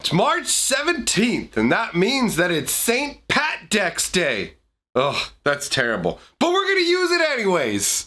It's March 17th, and that means that it's St. Pat Dex Day. Ugh, that's terrible. But we're gonna use it anyways.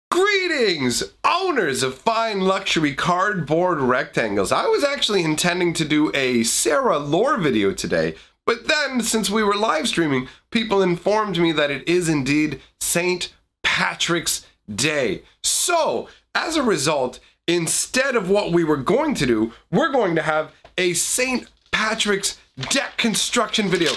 Greetings, owners of fine luxury cardboard rectangles. I was actually intending to do a Sarah lore video today, but then since we were live streaming, people informed me that it is indeed St. Patrick's Day. So, as a result, instead of what we were going to do, we're going to have a St. Patrick's deck construction video.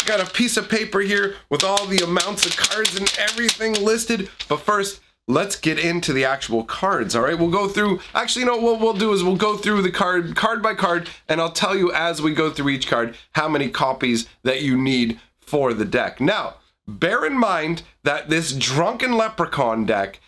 Got a piece of paper here with all the amounts of cards and everything listed, but first, let's get into the actual cards, all right? We'll go through, actually, no, what we'll do is we'll go through the card by card, and I'll tell you as we go through each card how many copies that you need for the deck. Now, bear in mind that this Drunken Leprechaun deck,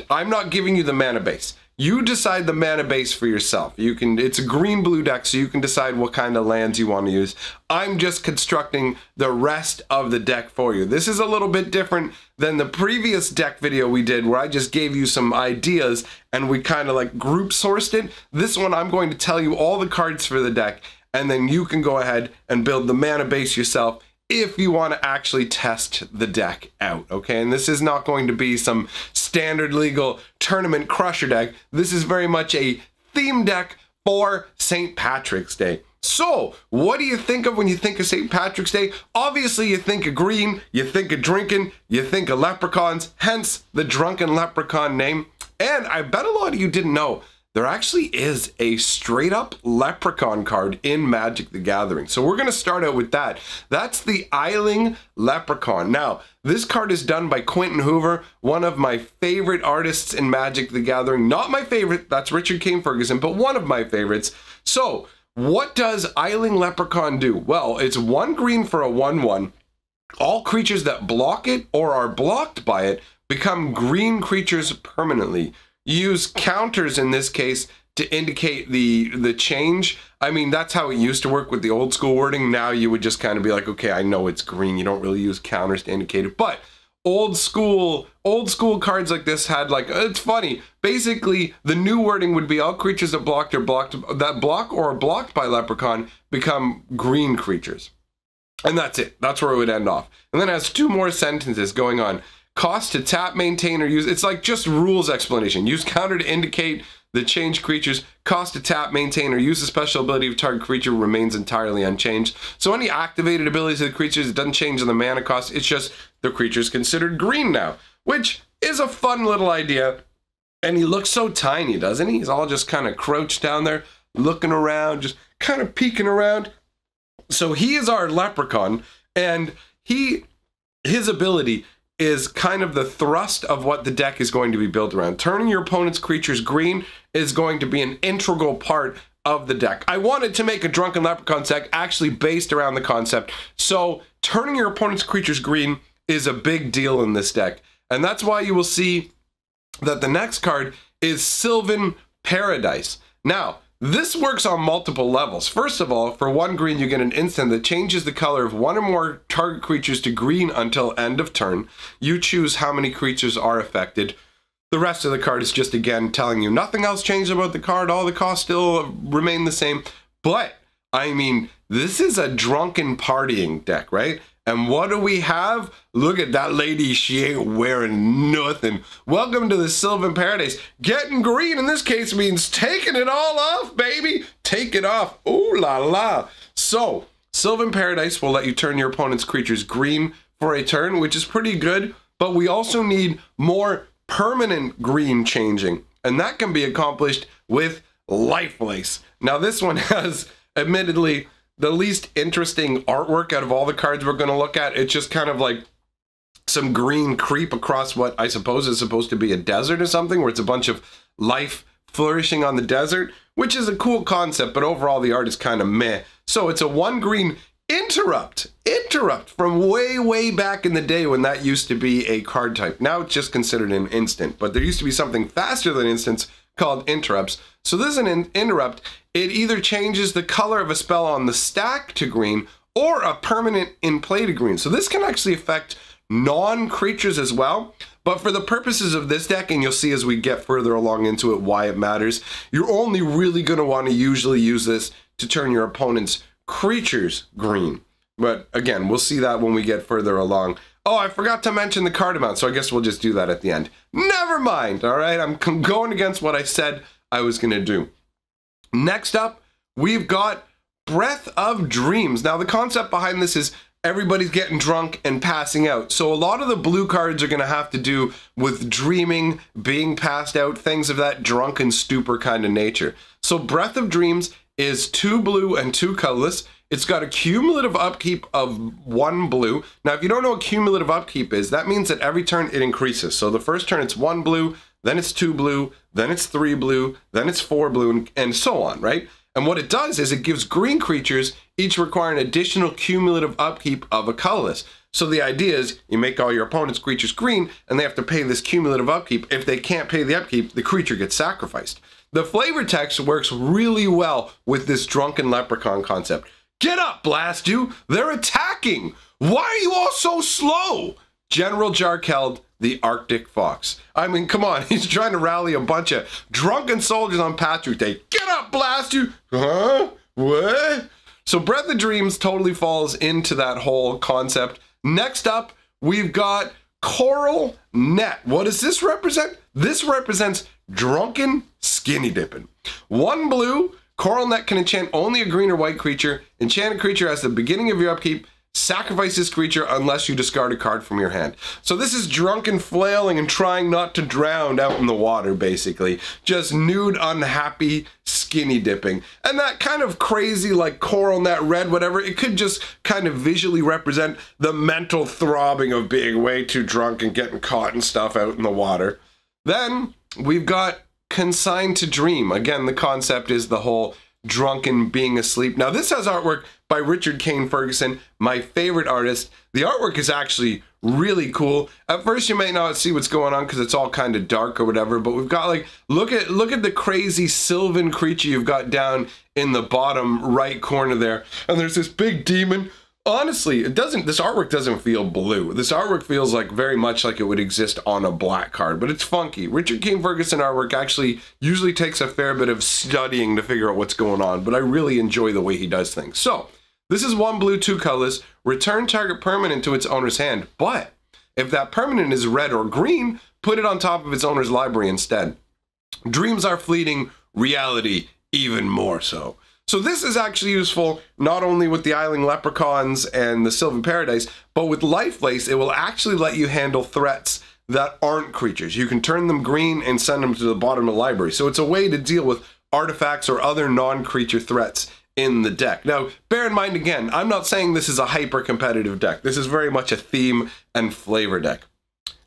I'm not giving you the mana base. You decide the mana base for yourself. It's a green-blue deck, so you can decide what kind of lands you want to use. I'm just constructing the rest of the deck for you. This is a little bit different than the previous deck video we did, where I just gave you some ideas and we kind of like group sourced it. This one, I'm going to tell you all the cards for the deck, and then you can go ahead and build the mana base yourself if you want to actually test the deck out, okay? And this is not going to be some standard legal tournament crusher deck. This is very much a theme deck for St. Patrick's Day. So, what do you think of when you think of St. Patrick's Day? Obviously, you think of green, you think of drinking, you think of leprechauns, hence the Drunken Leprechaun name. And I bet a lot of you didn't know, there actually is a straight up leprechaun card in Magic the Gathering. So we're going to start out with that. That's the Eiling Leprechaun. Now, this card is done by Quentin Hoover, one of my favorite artists in Magic the Gathering. Not my favorite, that's Richard Kane Ferguson, but one of my favorites. So, what does Eiling Leprechaun do? Well, it's 1 green for a 1/1. All creatures that block it or are blocked by it become green creatures permanently. Use counters in this case to indicate the change. I mean, that's how it used to work with the old school wording. Now you would just kind of be like, okay, I know it's green. You don't really use counters to indicate it. But old school cards like this had like, it's funny. Basically, the new wording would be all creatures that block or are blocked by Leprechaun become green creatures. And that's it. That's where it would end off. And then it has 2 more sentences going on. Cost to tap, maintain, or use. It's like just rules explanation. Use counter to indicate the changed creatures. Cost to tap, maintain, or use the special ability of target creature remains entirely unchanged. So any activated abilities of the creatures, it doesn't change the mana cost. It's just the creature's considered green now, which is a fun little idea. And he looks so tiny, doesn't he? He's all just kind of crouched down there, looking around, just kind of peeking around. So he is our leprechaun, and his ability is kind of the thrust of what the deck is going to be built around. Turning your opponent's creatures green is going to be an integral part of the deck. I wanted to make a Drunken Leprechaun deck actually based around the concept. So turning your opponent's creatures green is a big deal in this deck. And that's why you will see that the next card is Sylvan Paradise. Now, this works on multiple levels. First of all, for 1 green, you get an instant that changes the color of 1 or more target creatures to green until end of turn. You choose how many creatures are affected. The rest of the card is just, again, telling you nothing else changed about the card. All the costs still remain the same. But, I mean, this is a drunken partying deck, right? And what do we have? Look at that lady, she ain't wearing nothing. Welcome to the Sylvan Paradise. Getting green in this case means taking it all off, baby. Take it off. Ooh la la. So, Sylvan Paradise will let you turn your opponent's creatures green for a turn, which is pretty good, but we also need more permanent green changing, and that can be accomplished with Lifeless. Now, this one has, admittedly, the least interesting artwork out of all the cards we're going to look at. It's just kind of like some green creep across what I suppose is supposed to be a desert or something, where it's a bunch of life flourishing on the desert, which is a cool concept, but overall the art is kind of meh. So it's a 1 green interrupt from way back in the day when that used to be a card type. Now it's just considered an instant, but there used to be something faster than instants called interrupts. So this is an interrupt. It either changes the color of a spell on the stack to green or a permanent in play to green. So this can actually affect non-creatures as well, But for the purposes of this deck, and you'll see as we get further along into it why it matters, you're only really going to want to usually use this to turn your opponent's creatures green. But again, we'll see that when we get further along. Oh, I forgot to mention the card amount, so I guess we'll just do that at the end. Never mind, all right? I'm going against what I said I was going to do. Next up, we've got Breath of Dreams. Now, the concept behind this is everybody's getting drunk and passing out. So a lot of the blue cards are going to have to do with dreaming, being passed out, things of that drunken stupor kind of nature. So Breath of Dreams is 2 blue and 2 colorless. It's got a cumulative upkeep of 1 blue. Now, if you don't know what cumulative upkeep is, that means that every turn it increases. So the first turn it's 1 blue, then it's 2 blue, then it's 3 blue, then it's 4 blue, and so on, right? And what it does is it gives green creatures each require an additional cumulative upkeep of a colorless. So the idea is you make all your opponent's creatures green and they have to pay this cumulative upkeep. If they can't pay the upkeep, the creature gets sacrificed. The flavor text works really well with this drunken leprechaun concept. Get up, blast you! They're attacking! Why are you all so slow? General Jarkeld, the Arctic Fox. I mean, come on, he's trying to rally a bunch of drunken soldiers on Patrick Day. Get up, blast you! Huh? What? So Breath of Dreams totally falls into that whole concept. Next up, we've got Coral Net. What does this represent? This represents drunken skinny dipping. 1 blue, Coral Net can enchant only a green or white creature. Enchant a creature as the beginning of your upkeep. Sacrifice this creature unless you discard a card from your hand. So this is drunken flailing and trying not to drown out in the water, basically. Just nude, unhappy, skinny dipping. And that kind of crazy, like coral net red, whatever, it could just kind of visually represent the mental throbbing of being way too drunk and getting caught and stuff out in the water. Then we've got Consigned to Dream. Again, the concept is the whole drunken being asleep. Now this has artwork by Richard Kane Ferguson, my favorite artist. The artwork is actually really cool. At first you might not see what's going on because it's all kind of dark or whatever, but we've got like, look at the crazy Sylvan creature you've got down in the bottom right corner there. And there's this big demon. Honestly, this artwork doesn't feel blue. This artwork feels like very much like it would exist on a black card, but it's funky. Richard Kane Ferguson artwork actually usually takes a fair bit of studying to figure out what's going on, but I really enjoy the way he does things. So, this is 1 blue, 2 colorless. Return target permanent to its owner's hand, but if that permanent is red or green, put it on top of its owner's library instead. Dreams are fleeting, reality even more so. So this is actually useful not only with the Eiling Leprechauns and the Sylvan Paradise, but with Lifeless, it will actually let you handle threats that aren't creatures. You can turn them green and send them to the bottom of the library. So it's a way to deal with artifacts or other non-creature threats in the deck. Now, bear in mind again, I'm not saying this is a hyper-competitive deck. This is very much a theme and flavor deck.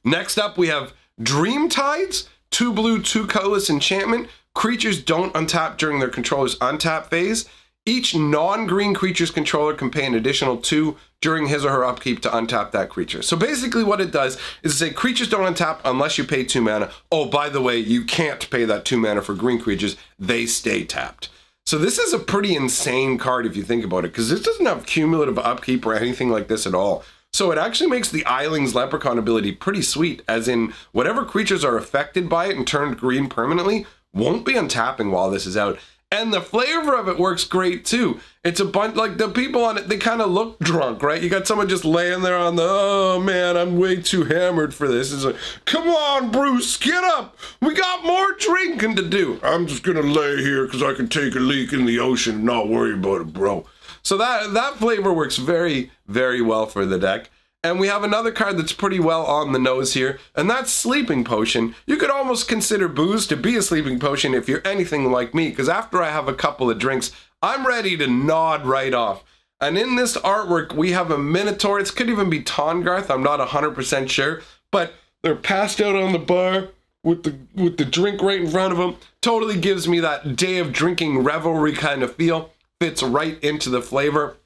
Next up, we have Dream Tides, 2 blue, 2 colorless enchantment. Creatures don't untap during their controller's untap phase. Each non-green creature's controller can pay an additional 2 during his or her upkeep to untap that creature. So basically what it does is say creatures don't untap unless you pay 2 mana. Oh, by the way, you can't pay that 2 mana for green creatures. They stay tapped. So this is a pretty insane card if you think about it, because this doesn't have cumulative upkeep or anything like this at all. So it actually makes the Eiling's Leprechaun ability pretty sweet, as in whatever creatures are affected by it and turned green permanently won't be untapping while this is out. And the flavor of it works great too. It's a bunch, like the people on it, they kind of look drunk, right? You got someone just laying there on the, oh man, I'm way too hammered for this. It's like, come on, Bruce, get up. We got more drinking to do. I'm just gonna lay here because I can take a leak in the ocean and not worry about it, bro. So that flavor works very, very well for the deck. And we have another card that's pretty well on the nose here, and that's Sleeping Potion. You could almost consider booze to be a sleeping potion if you're anything like me, because after I have a couple of drinks, I'm ready to nod right off. And in this artwork, we have a Minotaur. It could even be Tongarth, I'm not 100% sure, but they're passed out on the bar with the drink right in front of them. Totally gives me that day of drinking revelry kind of feel. Fits right into the flavor.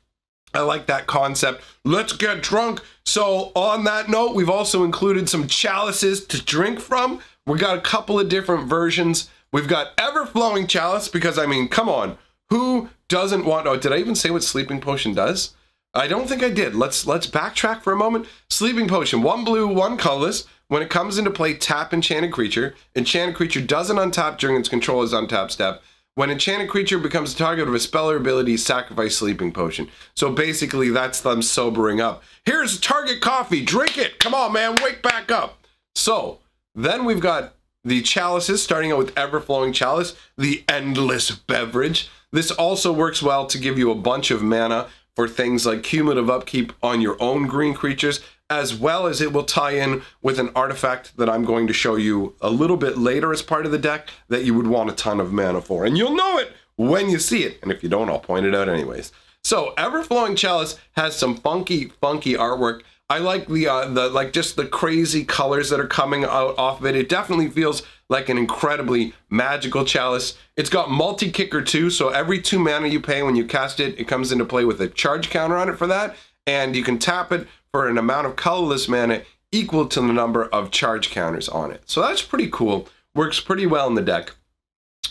I like that concept. Let's get drunk. So on that note, we've also included some chalices to drink from. We got a couple of different versions. We've got Ever-Flowing Chalice, because I mean, come on, who doesn't want, oh, did I even say what Sleeping Potion does? I don't think I did. Let's backtrack for a moment. Sleeping Potion, 1 blue, 1 colorless. when it comes into play, tap Enchanted Creature. Enchanted Creature doesn't untap during its controller's untap step. When Enchanted Creature becomes the target of a spell or ability, sacrifice Sleeping Potion. So basically, that's them sobering up. Here's target coffee, drink it. Come on, man, wake back up. So then we've got the chalices, starting out with Everflowing Chalice, the endless beverage. This also works well to give you a bunch of mana for things like cumulative upkeep on your own green creatures, as well as it will tie in with an artifact that I'm going to show you a little bit later as part of the deck that you would want a ton of mana for. And you'll know it when you see it. And if you don't, I'll point it out anyways. So Everflowing Chalice has some funky artwork. I like the just the crazy colors that are coming out off of it. It definitely feels like an incredibly magical chalice. It's got multi-kicker too, so every 2 mana you pay when you cast it, it comes into play with a charge counter on it for that, and you can tap it for an amount of colorless mana equal to the number of charge counters on it. So that's pretty cool. Works pretty well in the deck.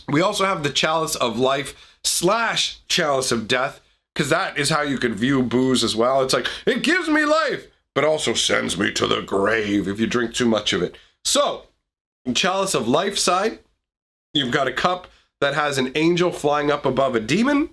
We also have the Chalice of Life / Chalice of Death, because that is how you could view booze as well. It's like, it gives me life, but also sends me to the grave if you drink too much of it. So, in Chalice of Life side, you've got a cup that has an angel flying up above a demon.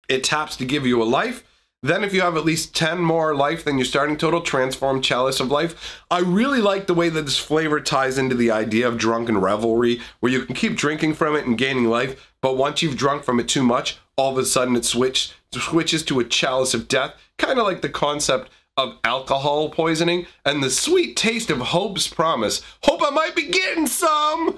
It taps to give you a life. Then if you have at least 10 more life than your starting total, transform Chalice of Life. I really like the way that this flavor ties into the idea of drunken revelry, where you can keep drinking from it and gaining life, but once you've drunk from it too much, all of a sudden it switches to a Chalice of Death, kind of like the concept of alcohol poisoning and the sweet taste of hope's promise. Hope I might be getting some!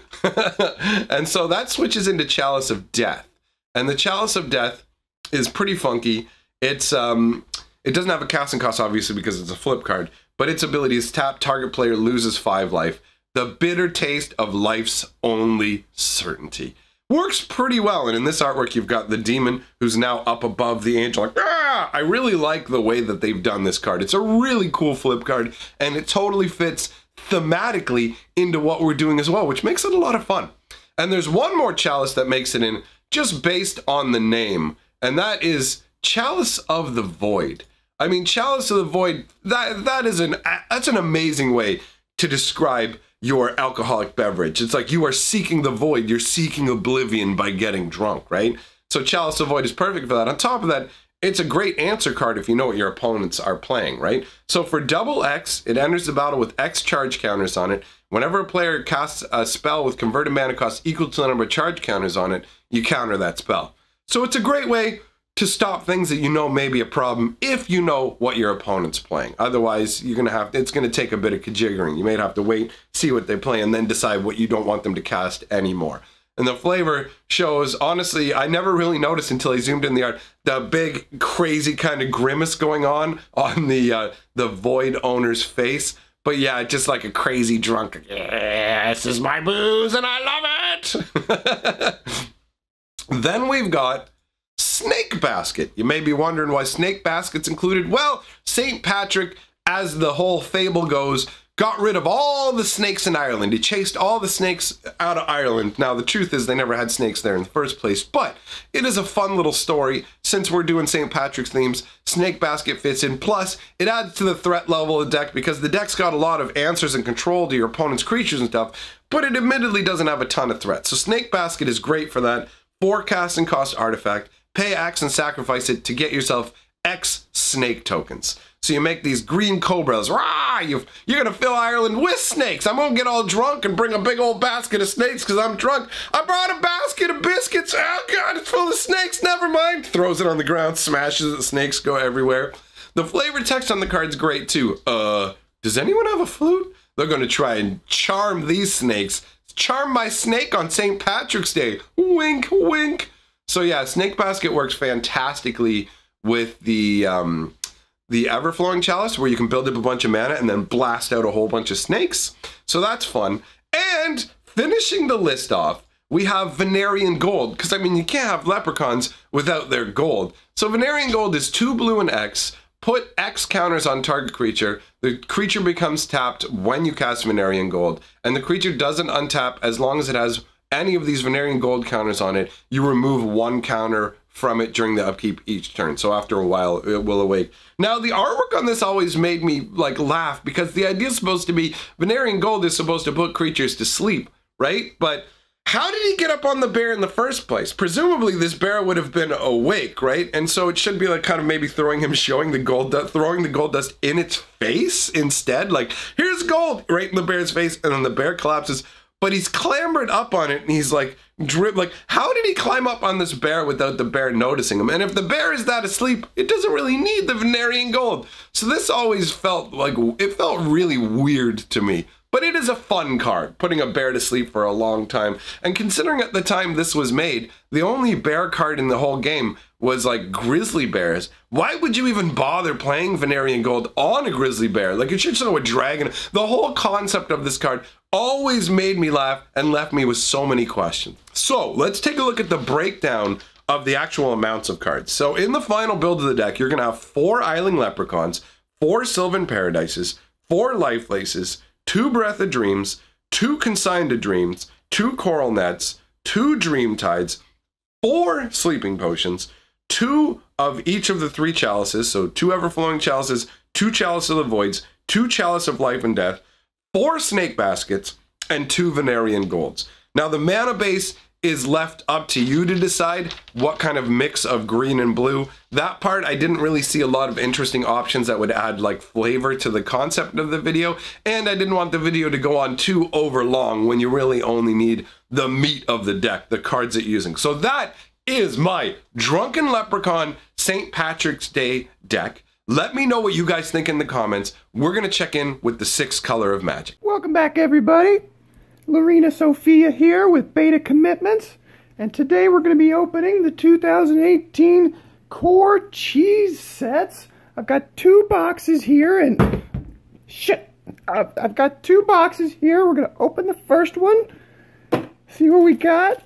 And so that switches into Chalice of Death. And the Chalice of Death is pretty funky. It's it doesn't have a casting cost, obviously, because it's a flip card, but its ability is tap, target player loses 5 life. The bitter taste of life's only certainty. Works pretty well, and in this artwork you've got the demon who's now up above the angel, like, ah! I really like the way that they've done this card. It's a really cool flip card, and it totally fits thematically into what we're doing as well, which makes it a lot of fun. And there's one more chalice that makes it in just based on the name, and that is Chalice of the Void. I mean, Chalice of the Void, that's an amazing way to describe your alcoholic beverage. It's like you are seeking the void, you're seeking oblivion by getting drunk, right? So Chalice of Void is perfect for that. On top of that, it's a great answer card if you know what your opponents are playing, right? So for double X, it enters the battle with X charge counters on it. Whenever a player casts a spell with converted mana cost equal to the number of charge counters on it, you counter that spell. So it's a great way to stop things that you know may be a problem if you know what your opponent's playing. Otherwise, it's gonna take a bit of kajiggering. You may have to wait, see what they play, and then decide what you don't want them to cast anymore. And the flavor shows, honestly, I never really noticed until I zoomed in the art, the big, crazy kind of grimace going on the Void owner's face. But yeah, just like a crazy drunk, yeah, this is my booze and I love it! Then we've got Snake Basket. You may be wondering why Snake Basket's included. Well, St. Patrick, as the whole fable goes, got rid of all the snakes in Ireland. He chased all the snakes out of Ireland. Now, the truth is they never had snakes there in the first place, but it is a fun little story. Since we're doing St. Patrick's themes, Snake Basket fits in. Plus, it adds to the threat level of the deck because the deck's got a lot of answers and control to your opponent's creatures and stuff, but it admittedly doesn't have a ton of threats. So Snake Basket is great for that. 4 casting cost artifact. Pay X and sacrifice it to get yourself X snake tokens. So you make these green cobras. Rah! You're gonna fill Ireland with snakes. I'm gonna get all drunk and bring a big old basket of snakes because I'm drunk. I brought a basket of biscuits. Oh God, it's full of snakes. Never mind. Throws it on the ground, smashes it. The snakes go everywhere. The flavor text on the card's great too. Does anyone have a flute? They're gonna try and charm these snakes. Charm my snake on St. Patrick's Day. Wink, wink. So yeah, Snake Basket works fantastically with the Everflowing Chalice, where you can build up a bunch of mana and then blast out a whole bunch of snakes. So that's fun. And finishing the list off, we have Venerian Gold, because I mean, you can't have leprechauns without their gold. So Venerian Gold is 2 blue and X. Put X counters on target creature. The creature becomes tapped when you cast Venerian Gold, and the creature doesn't untap as long as it has any of these Venerian Gold counters on it. You remove 1 counter from it during the upkeep each turn. So after a while, it will awake. Now, the artwork on this always made me like laugh because the idea is supposed to be Venerian Gold is supposed to put creatures to sleep, right? But how did he get up on the bear in the first place? Presumably this bear would have been awake, right? And so it should be like kind of maybe throwing the gold dust in its face instead. Like, here's gold right in the bear's face, and then the bear collapses. But he's clambered up on it and he's like how did he climb up on this bear without the bear noticing him? And if the bear is that asleep, it doesn't really need the Venerian Gold. So this always felt like, it felt really weird to me. But it is a fun card, putting a bear to sleep for a long time. And considering at the time this was made, the only bear card in the whole game was like grizzly bears. Why would you even bother playing Venerian Gold on a grizzly bear? Like, it should show a dragon. The whole concept of this card always made me laugh and left me with so many questions. So let's take a look at the breakdown of the actual amounts of cards. So in the final build of the deck, you're gonna have 4 Eiling Leprechauns, 4 Sylvan Paradises, 4 Life Laces, 2 Breath of Dreams, 2 Consigned Dreams, 2 Coral Nets, 2 Dream Tides, 4 Sleeping Potions, 2 of each of the 3 chalices, so 2 Everflowing Chalices, 2 Chalice of the Voids, 2 Chalice of Life and Death, 4 Snake Baskets, and 2 Venerian Golds. Now the mana base is left up to you to decide what kind of mix of green and blue. That part, I didn't really see a lot of interesting options that would add like flavor to the concept of the video, and I didn't want the video to go on too over long when you really only need the meat of the deck, the cards that you're using. So that is my Drunken Leprechaun St. Patrick's Day deck. Let me know what you guys think in the comments. We're gonna check in with the 6th color of Magic. Welcome back, everybody. Lorena Sophia here with Beta Commitments, and today we're going to be opening the 2018 Core Cheese Sets. I've got 2 boxes here, and I've got 2 boxes here. We're going to open the first one, see what we got.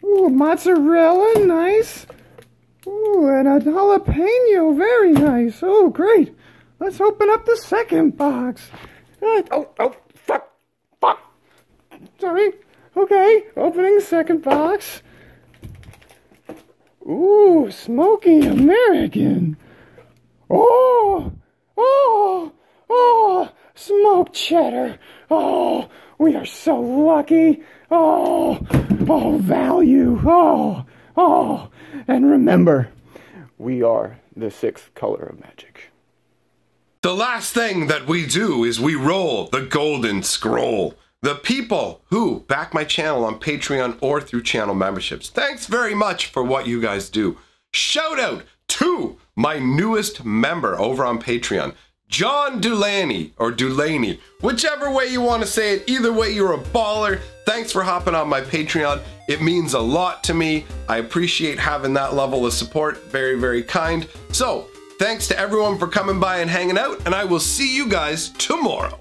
Ooh, mozzarella, nice. Ooh, and a jalapeno, very nice. Oh, great. Let's open up the second box. Fuck. Sorry. Okay, opening the second box. Ooh, Smoky American. Oh, smoked cheddar. Oh, we are so lucky. Oh, value. Oh, and remember, we are the 6th color of Magic. The last thing that we do is we roll the golden scroll. The people who back my channel on Patreon or through channel memberships, thanks very much for what you guys do. Shout out to my newest member over on Patreon, John Dulaney, or Dulaney, whichever way you want to say it. Either way, you're a baller. Thanks for hopping on my Patreon. It means a lot to me. I appreciate having that level of support. Very, very kind. So thanks to everyone for coming by and hanging out, and I will see you guys tomorrow.